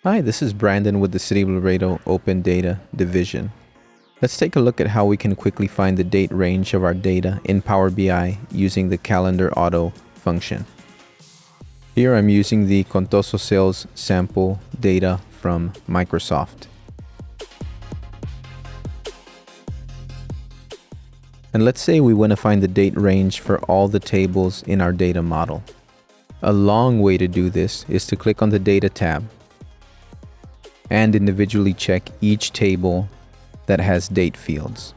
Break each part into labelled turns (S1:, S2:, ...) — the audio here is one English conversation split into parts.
S1: Hi, this is Brandon with the City of Laredo Open Data Division. Let's take a look at how we can quickly find the date range of our data in Power BI using the CALENDARAUTO function. Here I'm using the Contoso Sales sample data from Microsoft. And let's say we want to find the date range for all the tables in our data model. A long way to do this is to click on the Data tab and individually check each table that has date fields.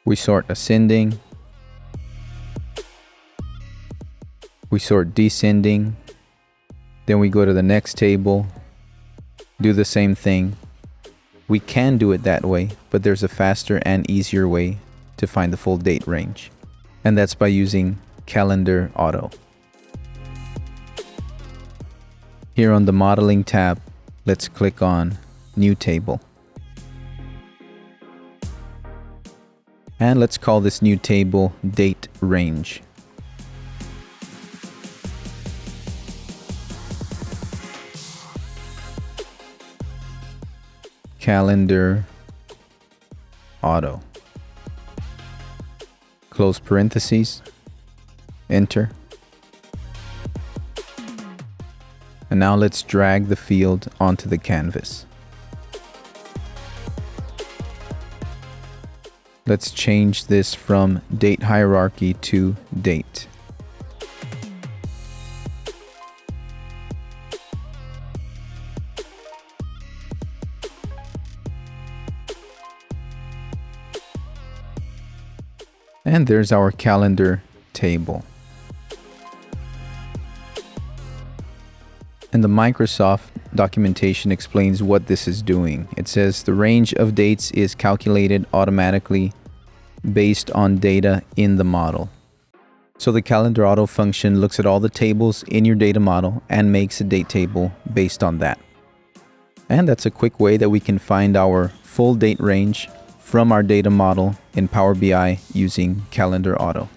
S1: We sort ascending, we sort descending, then we go to the next table, do the same thing. We can do it that way, but there's a faster and easier way to find the full date range, and that's by using CALENDARAUTO. Here on the Modeling tab, let's click on New Table. And let's call this new table Date Range. CALENDARAUTO. Close parentheses, enter. And now let's drag the field onto the canvas. Let's change this from date hierarchy to date. And there's our calendar table. And the Microsoft documentation explains what this is doing. It says the range of dates is calculated automatically based on data in the model. So the CALENDARAUTO function looks at all the tables in your data model and makes a date table based on that. And that's a quick way that we can find our full date range from our data model in Power BI using CALENDARAUTO.